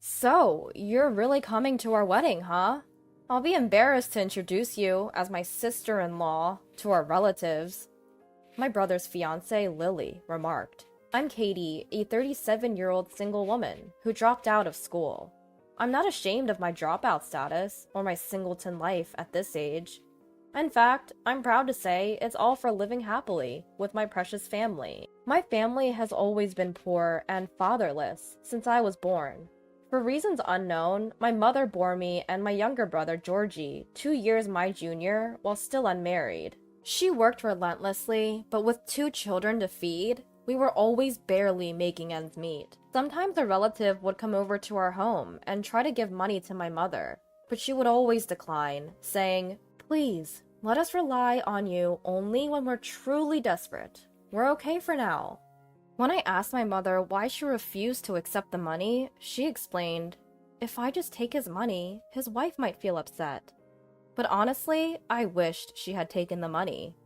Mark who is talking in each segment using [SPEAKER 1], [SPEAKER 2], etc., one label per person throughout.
[SPEAKER 1] So, you're really coming to our wedding, huh? I'll be embarrassed to introduce you as my sister-in-law to our relatives. My brother's fiancée, Lily, remarked. I'm Katie, a 37-year-old single woman who dropped out of school. I'm not ashamed of my dropout status or my singleton life at this age. In fact, I'm proud to say it's all for living happily with my precious family. My family has always been poor and fatherless since I was born. For reasons unknown, my mother bore me and my younger brother, Georgie, 2 years my junior while still unmarried. She worked relentlessly, but with 2 children to feed, we were always barely making ends meet. Sometimes a relative would come over to our home and try to give money to my mother, but she would always decline, saying, Please, let us rely on you only when we're truly desperate. We're okay for now. When I asked my mother why she refused to accept the money, she explained, If I just take his money, his wife might feel upset. But honestly, I wished she had taken the money.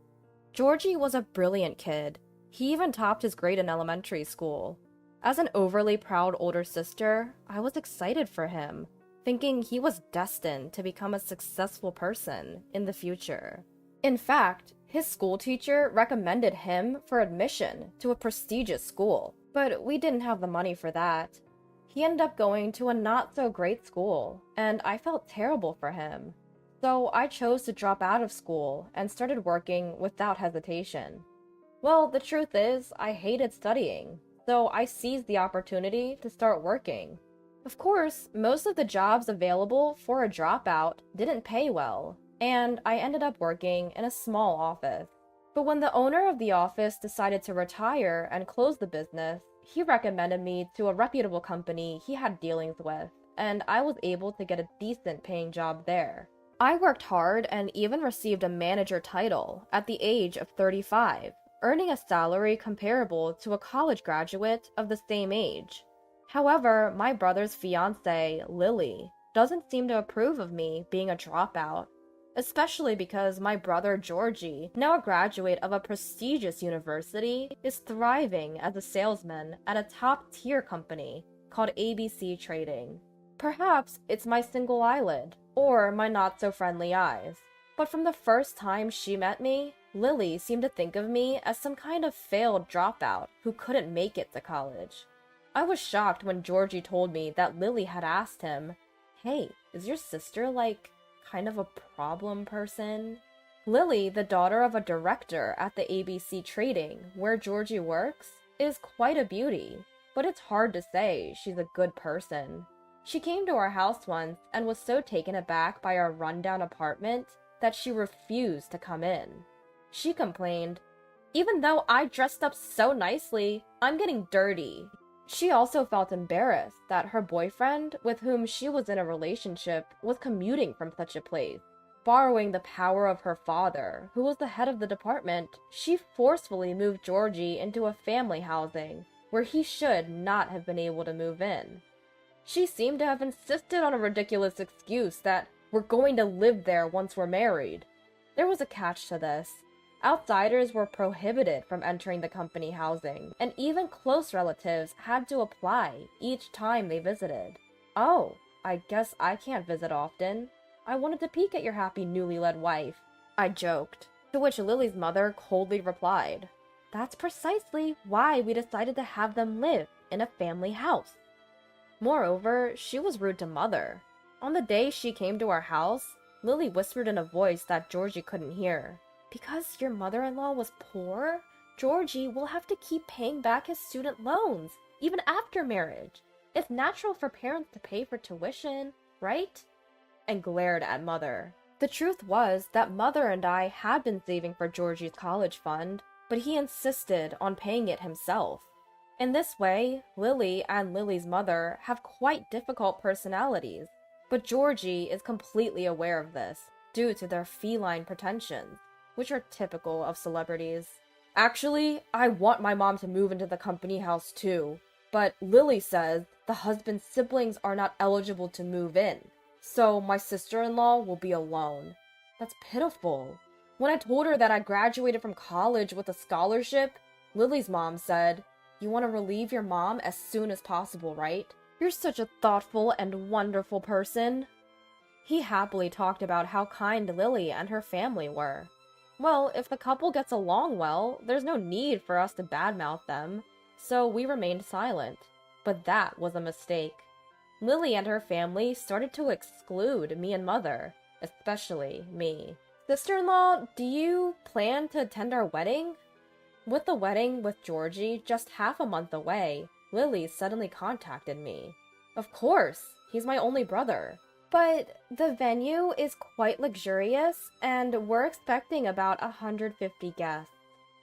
[SPEAKER 1] Georgie was a brilliant kid. He even topped his grade in elementary school. As an overly proud older sister, I was excited for him, thinking he was destined to become a successful person in the future. In fact, his school teacher recommended him for admission to a prestigious school, but we didn't have the money for that. He ended up going to a not-so-great school, and I felt terrible for him. So I chose to drop out of school and started working without hesitation. Well, the truth is, I hated studying, so I seized the opportunity to start working. Of course, most of the jobs available for a dropout didn't pay well, and I ended up working in a small office. But when the owner of the office decided to retire and close the business, he recommended me to a reputable company he had dealings with, and I was able to get a decent paying job there. I worked hard and even received a manager title at the age of 35, earning a salary comparable to a college graduate of the same age. However, my brother's fiancée, Lily, doesn't seem to approve of me being a dropout, especially because my brother Georgie, now a graduate of a prestigious university, is thriving as a salesman at a top-tier company called ABC Trading. Perhaps it's my single eyelid, or my not-so-friendly eyes. But from the first time she met me, Lily seemed to think of me as some kind of failed dropout who couldn't make it to college. I was shocked when Georgie told me that Lily had asked him, Hey, is your sister, kind of a problem person? Lily, the daughter of a director at the ABC Trading, where Georgie works, is quite a beauty, but it's hard to say she's a good person. She came to our house once and was so taken aback by our rundown apartment that she refused to come in. She complained, Even though I dressed up so nicely, I'm getting dirty. She also felt embarrassed that her boyfriend, with whom she was in a relationship, was commuting from such a place. Borrowing the power of her father, who was the head of the department, she forcefully moved Georgie into a family housing, where he should not have been able to move in. She seemed to have insisted on a ridiculous excuse that we're going to live there once we're married. There was a catch to this. Outsiders were prohibited from entering the company housing, and even close relatives had to apply each time they visited. Oh, I guess I can't visit often. I wanted to peek at your happy newly-wed wife, I joked, to which Lily's mother coldly replied, That's precisely why we decided to have them live in a family house. Moreover, she was rude to Mother. On the day she came to our house, Lily whispered in a voice that Georgie couldn't hear, Because your mother-in-law was poor, Georgie will have to keep paying back his student loans, even after marriage. It's natural for parents to pay for tuition, right? And glared at Mother. The truth was that Mother and I had been saving for Georgie's college fund, but he insisted on paying it himself. In this way, Lily and Lily's mother have quite difficult personalities, but Georgie is completely aware of this, due to their feline pretensions, which are typical of celebrities. Actually, I want my mom to move into the company house too, but Lily says the husband's siblings are not eligible to move in, so my sister-in-law will be alone. That's pitiful. When I told her that I graduated from college with a scholarship, Lily's mom said, You want to relieve your mom as soon as possible, right? You're such a thoughtful and wonderful person. He happily talked about how kind Lily and her family were. Well, if the couple gets along well, there's no need for us to badmouth them, so we remained silent. But that was a mistake. Lily and her family started to exclude me and Mother, especially me. Sister-in-law, do you plan to attend our wedding? With the wedding with Georgie just half a month away, Lily suddenly contacted me. Of course, he's my only brother. But the venue is quite luxurious, and we're expecting about 150 guests.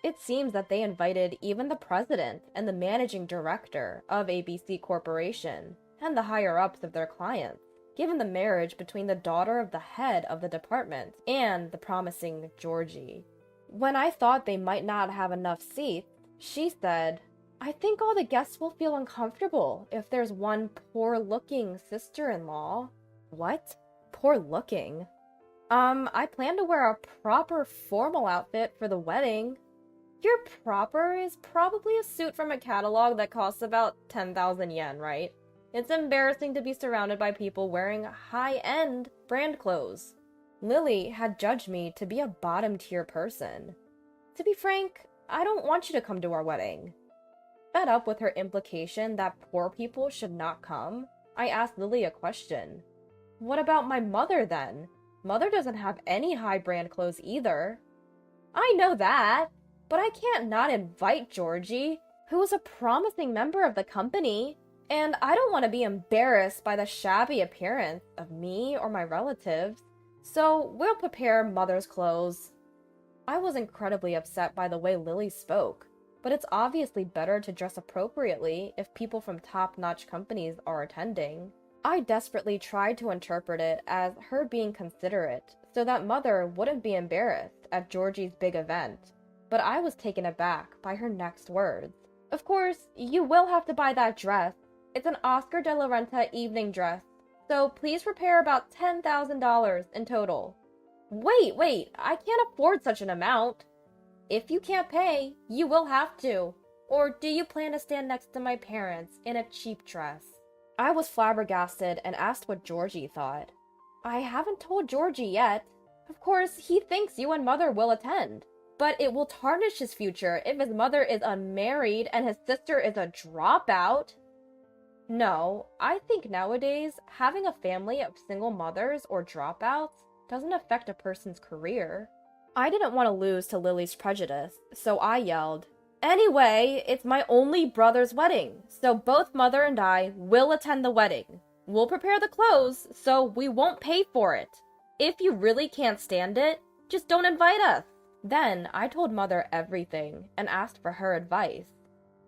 [SPEAKER 1] It seems that they invited even the president and the managing director of ABC Corporation, and the higher-ups of their clients, given the marriage between the daughter of the head of the department and the promising Georgie. When I thought they might not have enough seats, she said, I think all the guests will feel uncomfortable if there's one poor-looking sister-in-law. What? Poor looking? I plan to wear a proper formal outfit for the wedding. Your proper is probably a suit from a catalog that costs about 10,000 yen, right? It's embarrassing to be surrounded by people wearing high-end brand clothes. Lily had judged me to be a bottom-tier person. To be frank, I don't want you to come to our wedding. Fed up with her implication that poor people should not come, I asked Lily a question. What about my mother, then? Mother doesn't have any high-brand clothes either. I know that, but I can't not invite Georgie, who is a promising member of the company, and I don't want to be embarrassed by the shabby appearance of me or my relatives, so we'll prepare Mother's clothes. I was incredibly upset by the way Lily spoke, but it's obviously better to dress appropriately if people from top-notch companies are attending. I desperately tried to interpret it as her being considerate, so that Mother wouldn't be embarrassed at Georgie's big event, but I was taken aback by her next words. Of course, you will have to buy that dress. It's an Oscar de la Renta evening dress, so please prepare about $10,000 in total. Wait, I can't afford such an amount. If you can't pay, you will have to. Or do you plan to stand next to my parents in a cheap dress? I was flabbergasted and asked what Georgie thought. I haven't told Georgie yet. Of course, he thinks you and Mother will attend. But it will tarnish his future if his mother is unmarried and his sister is a dropout. No, I think nowadays, having a family of single mothers or dropouts doesn't affect a person's career. I didn't want to lose to Lily's prejudice, so I yelled, Anyway, it's my only brother's wedding, so both Mother and I will attend the wedding. We'll prepare the clothes, so we won't pay for it. If you really can't stand it, just don't invite us. Then I told Mother everything and asked for her advice.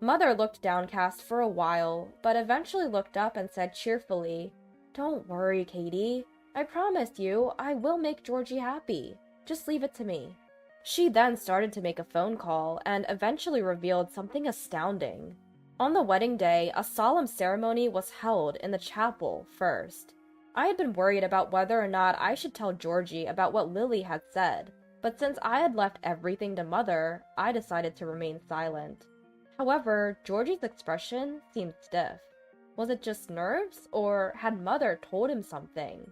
[SPEAKER 1] Mother looked downcast for a while, but eventually looked up and said cheerfully, Don't worry, Katie. I promise you I will make Georgie happy. Just leave it to me. She then started to make a phone call and eventually revealed something astounding. On the wedding day, a solemn ceremony was held in the chapel first. I had been worried about whether or not I should tell Georgie about what Lily had said, but since I had left everything to Mother, I decided to remain silent. However, Georgie's expression seemed stiff. Was it just nerves, or had Mother told him something?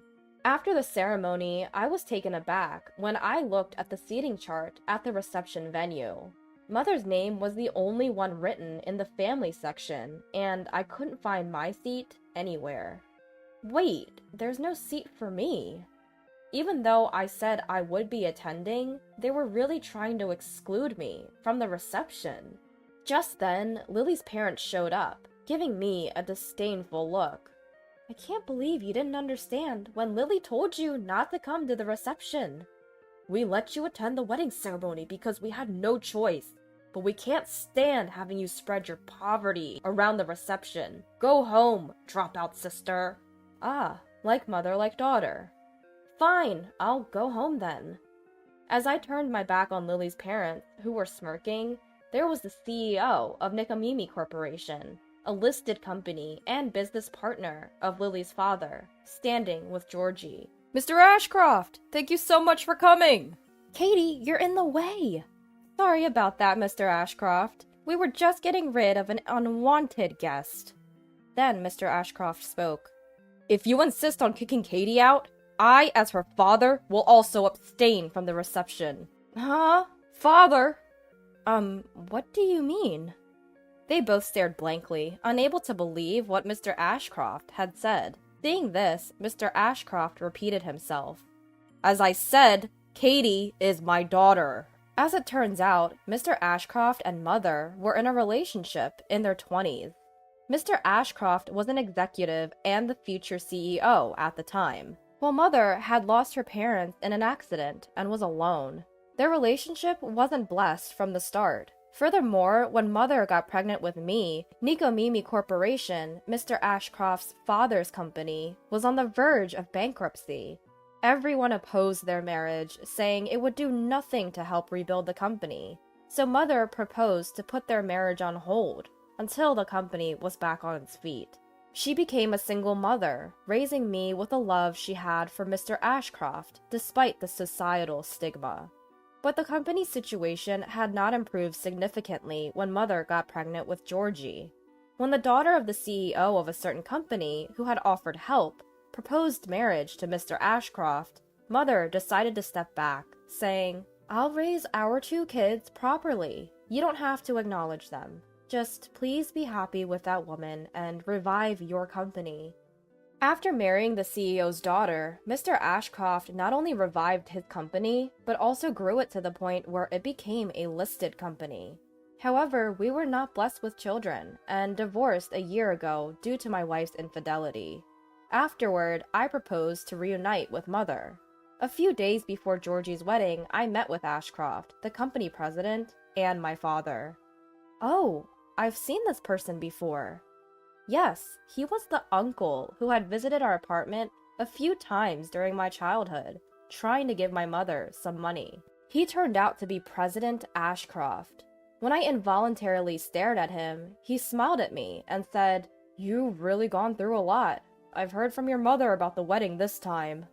[SPEAKER 1] After the ceremony, I was taken aback when I looked at the seating chart at the reception venue. Mother's name was the only one written in the family section, and I couldn't find my seat anywhere. Wait, there's no seat for me. Even though I said I would be attending, they were really trying to exclude me from the reception. Just then, Lily's parents showed up, giving me a disdainful look. I can't believe you didn't understand when Lily told you not to come to the reception. We let you attend the wedding ceremony because we had no choice, but we can't stand having you spread your poverty around the reception. Go home, dropout sister. Ah, like mother, like daughter. Fine, I'll go home then. As I turned my back on Lily's parents, who were smirking, there was the CEO of Nikamimi Corporation, a listed company and business partner of Lily's father, standing with Georgie. Mr. Ashcroft, thank you so much for coming! Katie, you're in the way! Sorry about that, Mr. Ashcroft. We were just getting rid of an unwanted guest. Then Mr. Ashcroft spoke. "If you insist on kicking Katie out, I, as her father, will also abstain from the reception." Huh? Father? What do you mean? They both stared blankly, unable to believe what Mr. Ashcroft had said. Seeing this, Mr. Ashcroft repeated himself. "As I said, Katie is my daughter." As it turns out, Mr. Ashcroft and Mother were in a relationship in their 20s. Mr. Ashcroft was an executive and the future CEO at the time, while Mother had lost her parents in an accident and was alone. Their relationship wasn't blessed from the start. Furthermore, when Mother got pregnant with me, Nikomimi Corporation, Mr. Ashcroft's father's company, was on the verge of bankruptcy. Everyone opposed their marriage, saying it would do nothing to help rebuild the company. So Mother proposed to put their marriage on hold until the company was back on its feet. She became a single mother, raising me with the love she had for Mr. Ashcroft, despite the societal stigma. But the company's situation had not improved significantly when Mother got pregnant with Georgie. When the daughter of the CEO of a certain company, who had offered help, proposed marriage to Mr. Ashcroft, Mother decided to step back, saying, "I'll raise our 2 kids properly. You don't have to acknowledge them. Just please be happy with that woman and revive your company." After marrying the CEO's daughter, Mr. Ashcroft not only revived his company, but also grew it to the point where it became a listed company. However, we were not blessed with children, and divorced a year ago due to my wife's infidelity. Afterward, I proposed to reunite with Mother. A few days before Georgie's wedding, I met with Ashcroft, the company president, and my father. "Oh, I've seen this person before." Yes, he was the uncle who had visited our apartment a few times during my childhood, trying to give my mother some money. He turned out to be President Ashcroft. When I involuntarily stared at him, he smiled at me and said, "You've really gone through a lot. I've heard from your mother about the wedding this time."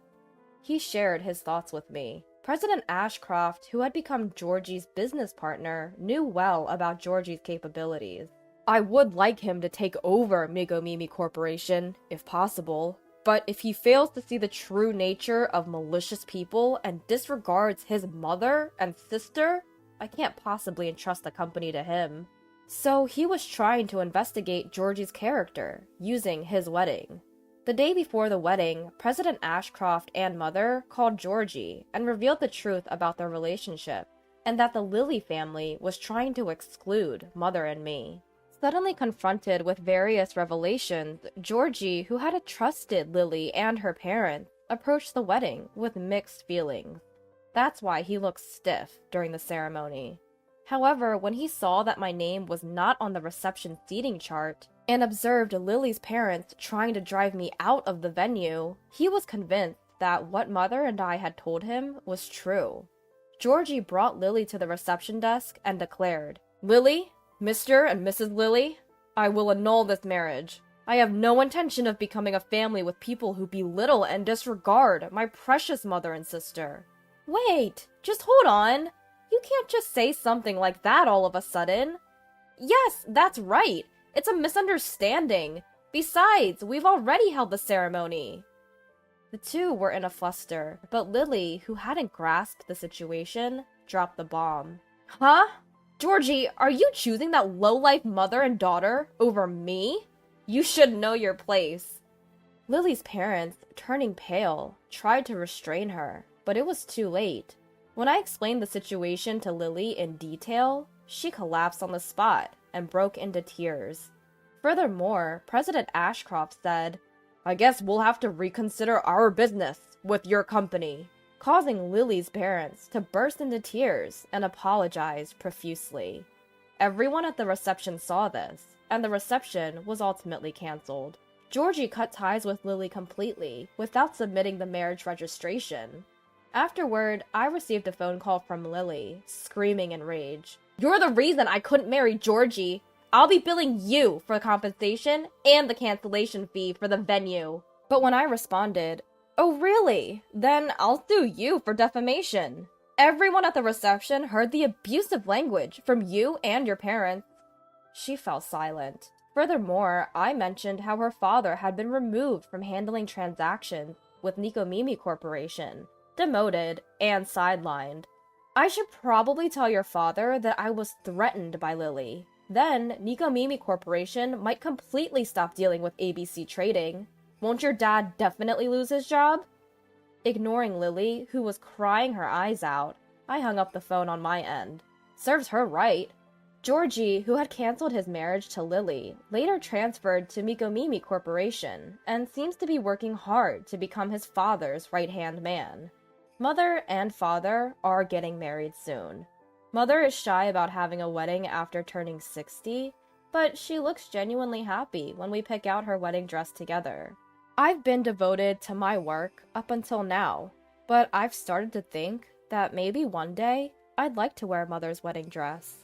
[SPEAKER 1] He shared his thoughts with me. President Ashcroft, who had become Georgie's business partner, knew well about Georgie's capabilities. "I would like him to take over Nikomimi Corporation, if possible, but if he fails to see the true nature of malicious people and disregards his mother and sister, I can't possibly entrust the company to him." So he was trying to investigate Georgie's character, using his wedding. The day before the wedding, President Ashcroft and Mother called Georgie and revealed the truth about their relationship, and that the Lilly family was trying to exclude Mother and me. Suddenly confronted with various revelations, Georgie, who had trusted Lilly and her parents, approached the wedding with mixed feelings. That's why he looked stiff during the ceremony. However, when he saw that my name was not on the reception seating chart, and observed Lily's parents trying to drive me out of the venue, he was convinced that what Mother and I had told him was true. Georgie brought Lily to the reception desk and declared, "Lily, Mr. and Mrs. Lilly, I will annul this marriage. I have no intention of becoming a family with people who belittle and disregard my precious mother and sister." Wait, just hold on. You can't just say something like that all of a sudden. Yes, that's right. It's a misunderstanding. Besides, we've already held the ceremony. The two were in a fluster, but Lily, who hadn't grasped the situation, dropped the bomb. "Huh? Georgie, are you choosing that low-life mother and daughter over me? You should know your place." Lily's parents, turning pale, tried to restrain her, but it was too late. When I explained the situation to Lily in detail, she collapsed on the spot and broke into tears. Furthermore, President Ashcroft said, "I guess we'll have to reconsider our business with your company," causing Lily's parents to burst into tears and apologize profusely. Everyone at the reception saw this, and the reception was ultimately canceled. Georgie cut ties with Lily completely, without submitting the marriage registration. Afterward, I received a phone call from Lily, screaming in rage. "You're the reason I couldn't marry Georgie. I'll be billing you for compensation and the cancellation fee for the venue." But when I responded, "Oh really? Then I'll sue you for defamation," everyone at the reception heard the abusive language from you and your parents. She fell silent. Furthermore, I mentioned how her father had been removed from handling transactions with Nikomimi Corporation, demoted, and sidelined. I should probably tell your father that I was threatened by Lily. Then, Nikomimi Corporation might completely stop dealing with ABC Trading. Won't your dad definitely lose his job? Ignoring Lily, who was crying her eyes out, I hung up the phone on my end. Serves her right. Georgie, who had canceled his marriage to Lily, later transferred to Mikomimi Corporation and seems to be working hard to become his father's right-hand man. Mother and father are getting married soon. Mother is shy about having a wedding after turning 60, but she looks genuinely happy when we pick out her wedding dress together. I've been devoted to my work up until now, but I've started to think that maybe one day I'd like to wear Mother's wedding dress.